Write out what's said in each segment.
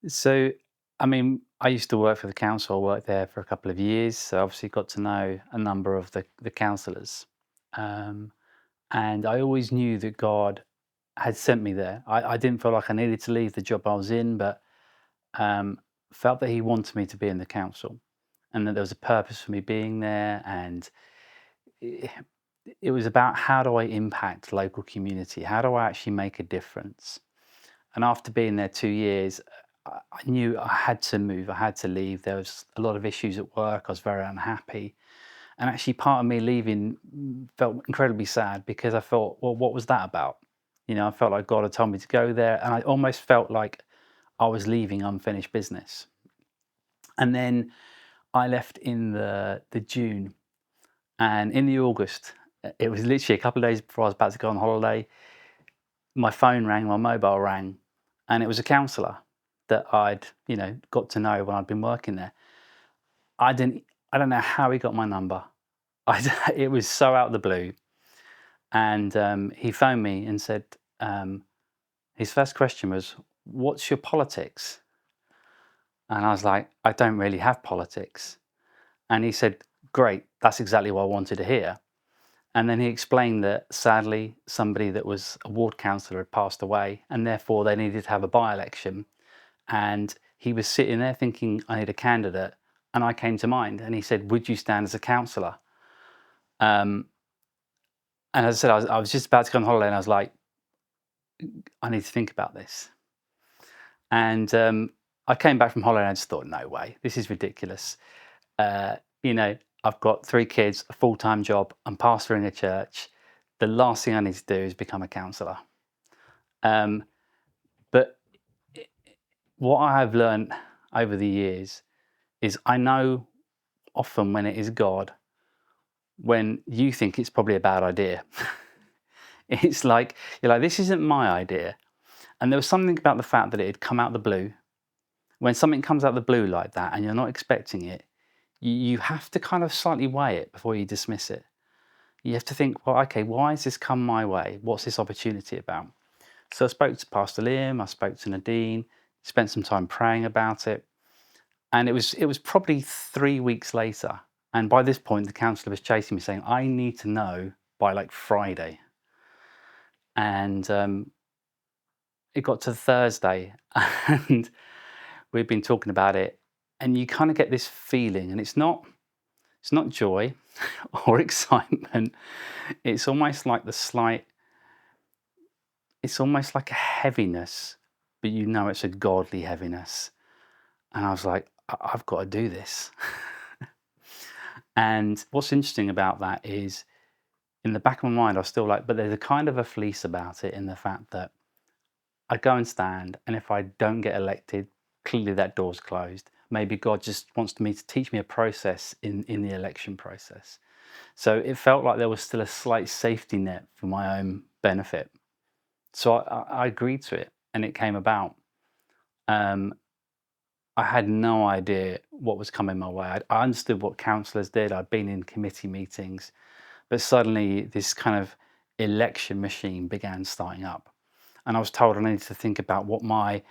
So, I mean, I used to work for the council. I worked there for a couple of years, so obviously got to know a number of the councillors. Um, and I always knew that God had sent me there. I didn't feel like I needed to leave the job I was in, but um, felt that He wanted me to be in the council, and that there was a purpose for me being there. And it, it was about, how do I impact local community? How do I actually make a difference? And after being there 2 years, I knew I had to move, I had to leave. There was a lot of issues at work, I was very unhappy. And actually part of me leaving felt incredibly sad, because I thought, well, what was that about? I felt like God had told me to go there, and I almost felt like I was leaving unfinished business. And then I left in the June, and in the August, it was literally a couple of days before I was about to go on holiday, my phone rang, my mobile rang, and it was a counsellor that I'd, got to know when I'd been working there. I didn't, I don't know how he got my number. It was so out of the blue, and he phoned me and said, his first question was, "What's your politics?" And I was like, "I don't really have politics." And he said, "Great, that's exactly what I wanted to hear." And then he explained that sadly, somebody that was a ward councillor had passed away, and therefore they needed to have a by-election. And he was sitting there thinking, I need a candidate. And I came to mind, and he said, would you stand as a councillor? And as I said, I was just about to go on holiday, and I was like, I need to think about this. And I came back from holiday, and I just thought, no way, this is ridiculous. Uh, I've got 3 kids, a full-time job, I'm pastoring a church. The last thing I need to do is become a councillor. But what I have learned over the years is, I know often when it is God, when you think it's probably a bad idea. It's like, you're like, this isn't my idea. And there was something about the fact that it had come out of the blue. When something comes out of the blue like that and you're not expecting it, you have to kind of slightly weigh it before you dismiss it. You have to think, well, okay, why has this come my way? What's this opportunity about? So I spoke to Pastor Liam, I spoke to Nadine, spent some time praying about it. And it was probably 3 weeks later. And by this point, the counsellor was chasing me saying, I need to know by like Friday. And it got to Thursday, and we've been talking about it. And you kind of get this feeling, and it's not joy or excitement. It's almost like it's almost like a heaviness, but it's a godly heaviness. And I was like, I've got to do this. And what's interesting about that is, in the back of my mind, I was still like, but there's a kind of a fleece about it, in the fact that I go and stand, and if I don't get elected, clearly that door's closed. Maybe God just wants me to teach me a process in the election process. So it felt like there was still a slight safety net for my own benefit. So I agreed to it, and it came about. Um, I had no idea what was coming my way. I understood what councillors did. I'd been in committee meetings, but suddenly this kind of election machine began starting up. And I was told I needed to think about what my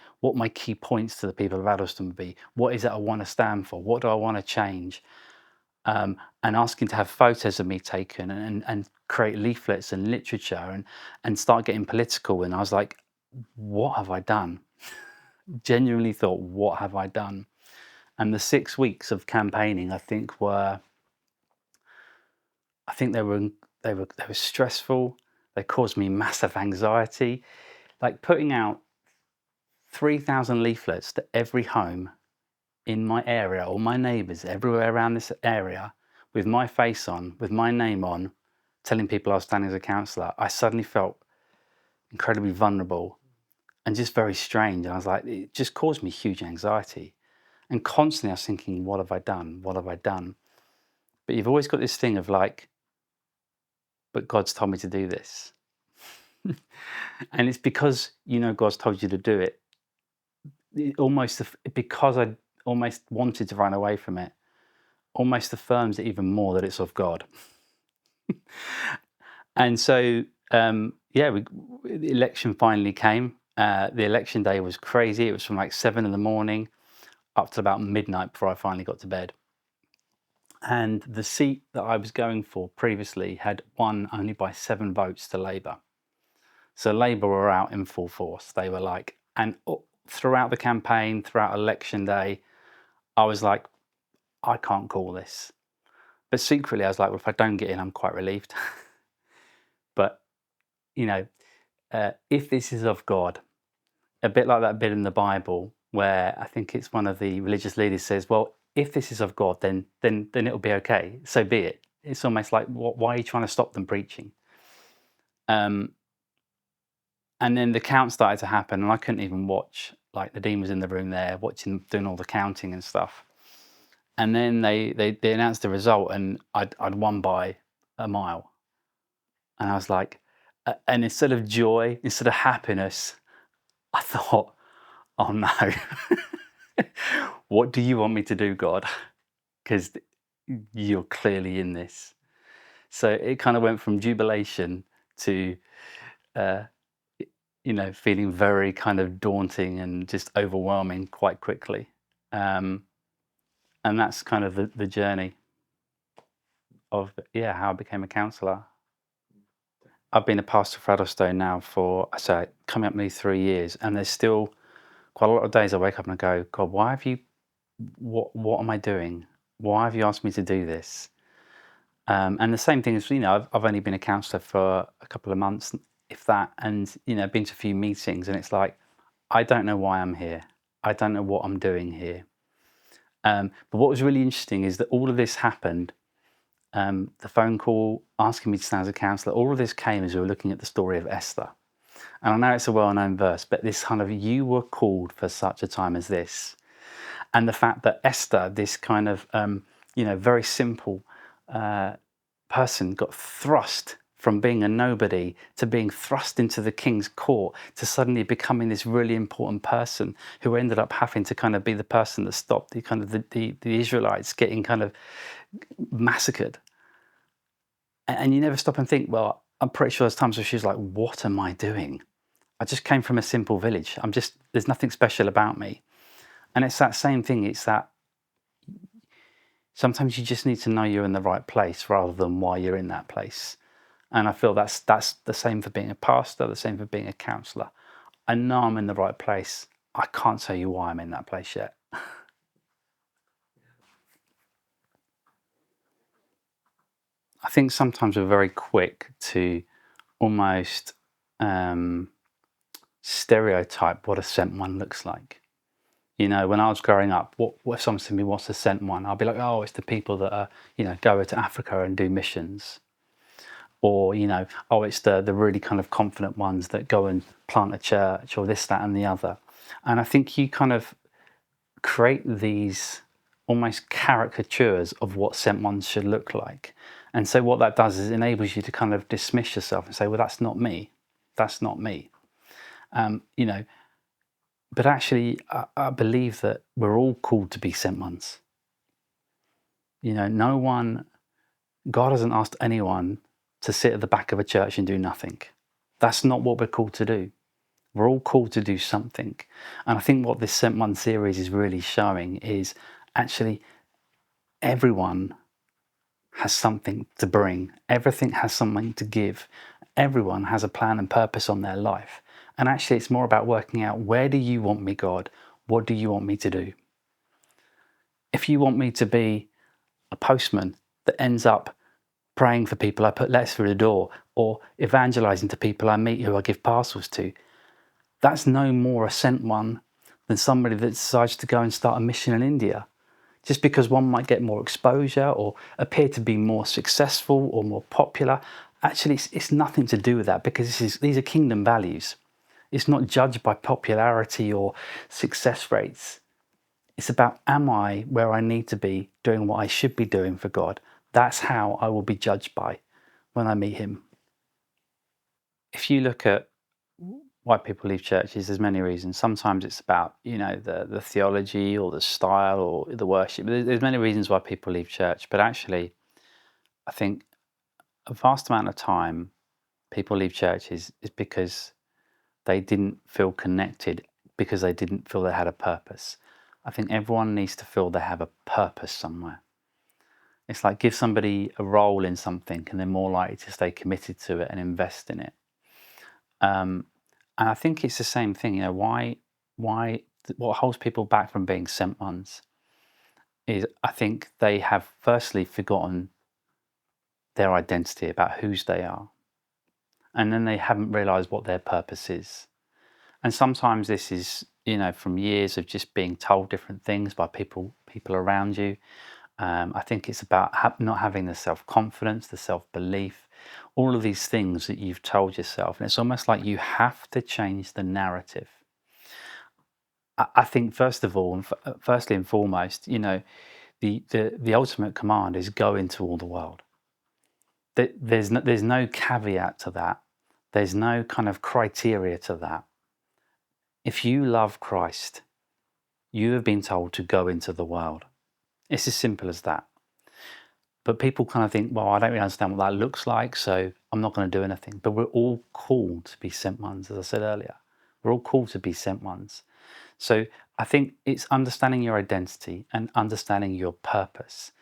key points to the people of Addlestone would be. What is it I want to stand for? What do I want to change? And asking to have photos of me taken, and create leaflets and literature, and start getting political. And I was like, what have I done? Genuinely thought, what have I done? And the 6 weeks of campaigning, I think they were stressful. They caused me massive anxiety. Like putting out 3,000 leaflets to every home in my area, or my neighbours everywhere around this area, with my face on, with my name on, telling people I was standing as a councillor. I suddenly felt incredibly vulnerable and just very strange. And I was like, it just caused me huge anxiety. And constantly I was thinking, what have I done? What have I done? But you've always got this thing of like, but God's told me to do this. And it's because God's told you to do it. Because I almost wanted to run away from it, almost affirms it even more that it's of God. And so, the election finally came. The election day was crazy. It was from like 7 in the morning up to about midnight before I finally got to bed. And the seat that I was going for previously had won only by 7 votes to Labour. So Labour were out in full force. They were like, and throughout the campaign, throughout election day, I was like, I can't call this. But secretly, I was like, well, if I don't get in, I'm quite relieved. But, you know, if this is of God, a bit like that bit in the Bible where I think it's one of the religious leaders says, well, if this is of God, then it'll be okay. So be it. It's almost like, why are you trying to stop them preaching? And then the count started to happen, and I couldn't even watch. Like Nadine was in the room there, watching, doing all the counting and stuff. And then they announced the result, and I'd won by a mile. And I was like, and instead of joy, instead of happiness, I thought, oh no, what do you want me to do, God? Because you're clearly in this. So it kind of went from jubilation to, feeling very kind of daunting and just overwhelming quite quickly. And that's kind of the journey of, how I became a counsellor. I've been a pastor for Addlestone now for, coming up nearly 3 years, and there's still quite a lot of days I wake up and I go, God, why have you, what am I doing? Why have you asked me to do this? And the same thing is, I've only been a counsellor for a couple of months, if that, and, been to a few meetings, and it's like, I don't know why I'm here. I don't know what I'm doing here. But what was really interesting is that all of this happened. The phone call asking me to stand as a counsellor, all of this came as we were looking at the story of Esther. And I know it's a well-known verse, but this kind of, you were called for such a time as this. And the fact that Esther, this kind of, very simple person, got thrust from being a nobody to being thrust into the king's court, to suddenly becoming this really important person who ended up having to kind of be the person that stopped the Israelites getting kind of massacred. And you never stop and think, well, I'm pretty sure there's times where she's like, what am I doing? I just came from a simple village. There's nothing special about me. And it's that same thing. It's that sometimes you just need to know you're in the right place rather than why you're in that place. And I feel that's the same for being a pastor, the same for being a counsellor. I know I'm in the right place. I can't tell you why I'm in that place yet. I think sometimes we're very quick to almost stereotype what a sent one looks like. When I was growing up, what if someone said to me, what's a sent one? I'll be like, oh, it's the people that are, go to Africa and do missions. Or, oh, it's the really kind of confident ones that go and plant a church, or this, that, and the other. And I think you kind of create these almost caricatures of what sent ones should look like. And so what that does is enables you to kind of dismiss yourself and say, well, that's not me. That's not me. But actually, I believe that we're all called to be sent ones. No one, God hasn't asked anyone to sit at the back of a church and do nothing. That's not what we're called to do. We're all called to do something. And I think what this Sent One series is really showing is actually everyone has something to bring. Everything has something to give. Everyone has a plan and purpose on their life. And actually, it's more about working out, where do you want me, God? What do you want me to do? If you want me to be a postman that ends up praying for people I put letters through the door, or evangelizing to people I meet who I give parcels to, that's no more a sent one than somebody that decides to go and start a mission in India. Just because one might get more exposure or appear to be more successful or more popular, actually it's nothing to do with that, because these are kingdom values. It's not judged by popularity or success rates. It's about, am I where I need to be, doing what I should be doing for God? That's how I will be judged by when I meet him. If you look at why people leave churches, there's many reasons. Sometimes it's about, the theology or the style or the worship. There's many reasons why people leave church. But actually, I think a vast amount of time people leave churches is because they didn't feel connected because they didn't feel they had a purpose. I think everyone needs to feel they have a purpose somewhere. It's like give somebody a role in something and they're more likely to stay committed to it and invest in it. And I think it's the same thing, you know, what holds people back from being sent ones is I think they have firstly forgotten their identity about whose they are. And then they haven't realized what their purpose is. And sometimes this is, you know, from years of just being told different things by people around you. I think it's about not having the self-confidence, the self-belief, all of these things that you've told yourself. And it's almost like you have to change the narrative. I think first of all, firstly and foremost, you know, the ultimate command is go into all the world. There's no caveat to that. There's no kind of criteria to that. If you love Christ, you have been told to go into the world. It's as simple as that. But people kind of think, well, I don't really understand what that looks like, so I'm not going to do anything. But we're all called to be sent ones, as I said earlier. We're all called to be sent ones. So I think it's understanding your identity and understanding your purpose.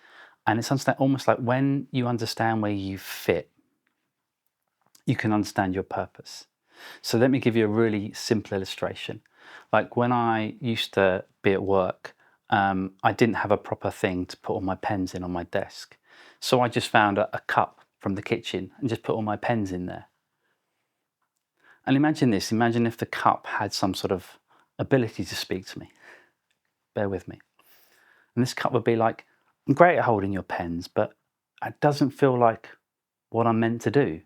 And it's almost like when you understand where you fit, you can understand your purpose. So let me give you a really simple illustration. Like when I used to be at work, I didn't have a proper thing to put all my pens in on my desk. So I just found a cup from the kitchen and just put all my pens in there. And imagine this, imagine if the cup had some sort of ability to speak to me. Bear with me. And this cup would be like, I'm great at holding your pens, but it doesn't feel like what I'm meant to do.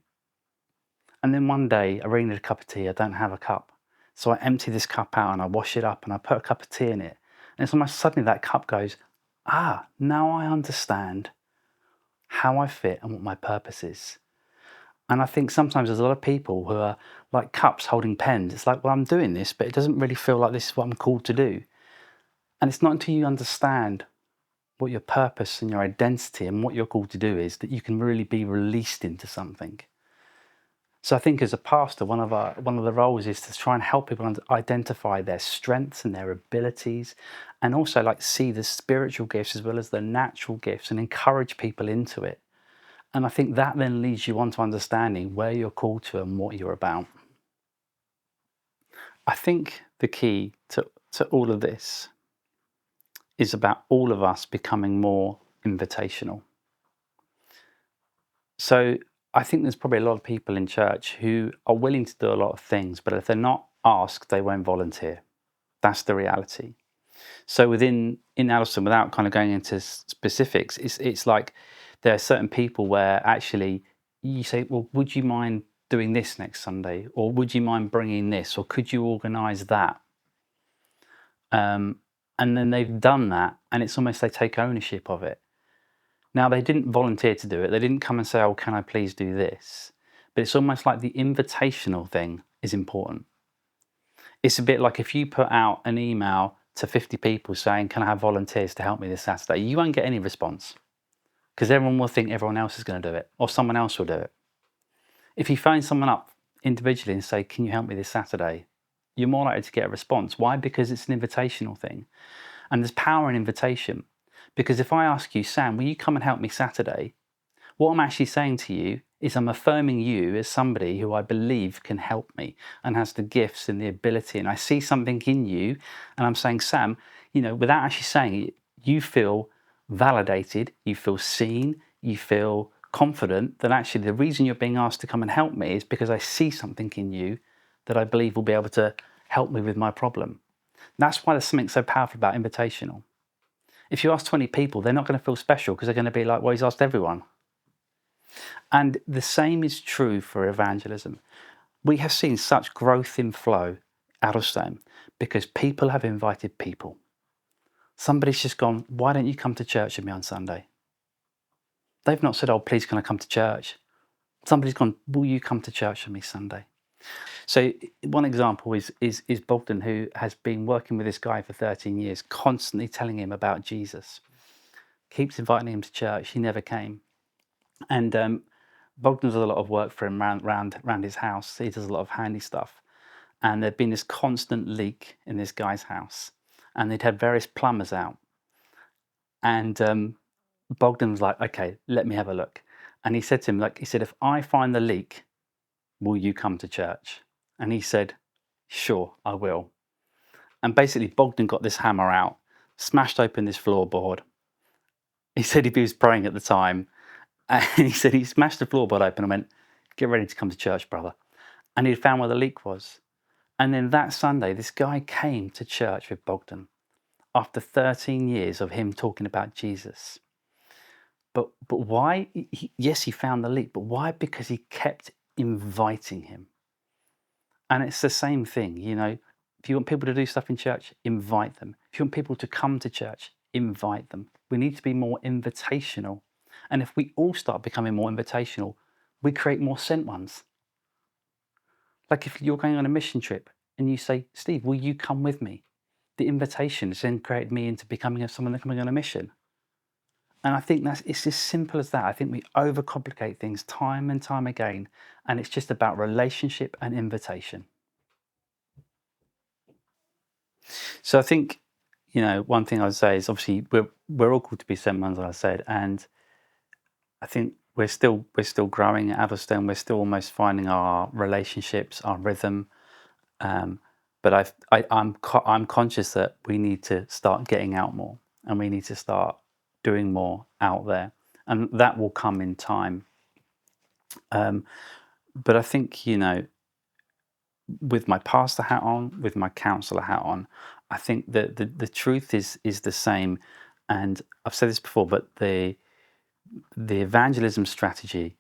And then one day I really need a cup of tea, I don't have a cup. So I empty this cup out and I wash it up and I put a cup of tea in it. And it's almost suddenly that cup goes, now I understand how I fit and what my purpose is. And I think sometimes there's a lot of people who are like cups holding pens. It's like, well, I'm doing this, but it doesn't really feel like this is what I'm called to do. And it's not until you understand what your purpose and your identity and what you're called to do is that you can really be released into something. So I think as a pastor, one of the roles is to try and help people identify their strengths and their abilities, and also like see the spiritual gifts as well as the natural gifts and encourage people into it. And I think that then leads you on to understanding where you're called to and what you're about. I think the key to all of this is about all of us becoming more invitational. So I think there's probably a lot of people in church who are willing to do a lot of things, but if they're not asked, they won't volunteer. That's the reality. So in Addlestone, without kind of going into specifics, it's like there are certain people where actually you say, well, would you mind doing this next Sunday? Or would you mind bringing this? Or could you organise that? And then they've done that, and it's almost they take ownership of it. Now, they didn't volunteer to do it. They didn't come and say, oh, can I please do this? But it's almost like the invitational thing is important. It's a bit like if you put out an email to 50 people saying, can I have volunteers to help me this Saturday? You won't get any response because everyone will think everyone else is going to do it or someone else will do it. If you phone someone up individually and say, can you help me this Saturday? You're more likely to get a response. Why? Because it's an invitational thing. And there's power in invitation. Because if I ask you, Sam, will you come and help me Saturday? What I'm actually saying to you is I'm affirming you as somebody who I believe can help me and has the gifts and the ability. And I see something in you and I'm saying, Sam, you know, without actually saying it, you feel validated, you feel seen, you feel confident that actually the reason you're being asked to come and help me is because I see something in you that I believe will be able to help me with my problem. That's why there's something so powerful about invitational. If you ask 20 people, they're not going to feel special because they're going to be like, well, he's asked everyone. And the same is true for evangelism. We have seen such growth in flow at Addlestone because people have invited people. Somebody's just gone, why don't you come to church with me on Sunday? They've not said, oh, please can I come to church? Somebody's gone, will you come to church with me Sunday? So one example is Bogdan, who has been working with this guy for 13 years, constantly telling him about Jesus. Keeps inviting him to church. He never came. And Bogdan does a lot of work for him around his house. He does a lot of handy stuff. and there'd been this constant leak in this guy's house, and they'd had various plumbers out. And Bogdan was like, "Okay, let me have a look." And he said to him, like, he said, "If I find the leak, will you come to church?" And he said, "Sure, I will." And basically, Bogdan got this hammer out, smashed open this floorboard. He said he was praying at the time, and he said he smashed the floorboard open and went, "Get ready to come to church, brother." And he'd found where the leak was. And then that Sunday, this guy came to church with Bogdan after 13 years of him talking about Jesus. But why? Yes, he found the leak, but why? Because he kept inviting him. And it's the same thing, you know. If you want people to do stuff in church, invite them. If you want people to come to church, invite them. We need to be more invitational. And if we all start becoming more invitational, we create more sent ones. Like if you're going on a mission trip and you say, "Steve, will you come with me?" The invitation has then created me into becoming someone that's coming on a mission. And I think it's as simple as that. I think we overcomplicate things time and time again, and it's just about relationship and invitation. So I think, you know, one thing I'd say is obviously we're all called to be sent ones, as I said, and I think we're still growing at Addlestone. We're still almost finding our relationships, our rhythm. But I'm conscious that we need to start getting out more, and we need to start doing more out there, and that will come in time. But I think, you know, with my pastor hat on, with my councillor hat on, I think that the truth is the same. And I've said this before, but the evangelism strategy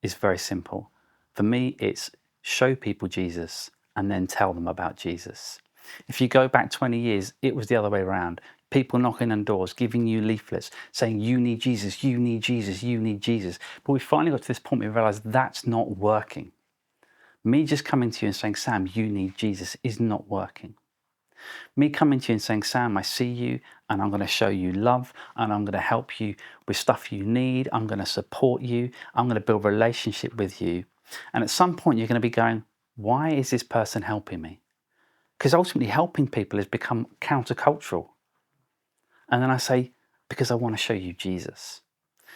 is very simple. For me, it's show people Jesus and then tell them about Jesus. If you go back 20 years, it was the other way around. People knocking on doors, giving you leaflets, saying, "You need Jesus, you need Jesus, you need Jesus." But we finally got to this point where we realized that's not working. Me just coming to you and saying, "Sam, you need Jesus," is not working. Me coming to you and saying, "Sam, I see you and I'm going to show you love and I'm going to help you with stuff you need. I'm going to support you. I'm going to build a relationship with you." And at some point you're going to be going, "Why is this person helping me?" Because ultimately helping people has become countercultural. And then I say, "Because I want to show you Jesus."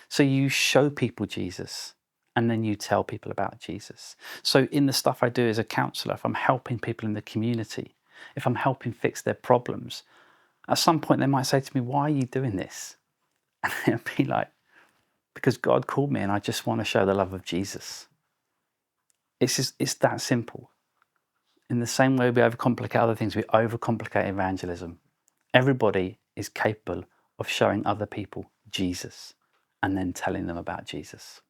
So you show people Jesus and then you tell people about Jesus. So in the stuff I do as a counsellor, if I'm helping people in the community, if I'm helping fix their problems, at some point they might say to me, "Why are you doing this?" And I'll be like, "Because God called me and I just want to show the love of Jesus." It's that simple. In the same way we overcomplicate other things, we overcomplicate evangelism. Everybody is capable of showing other people Jesus and then telling them about Jesus.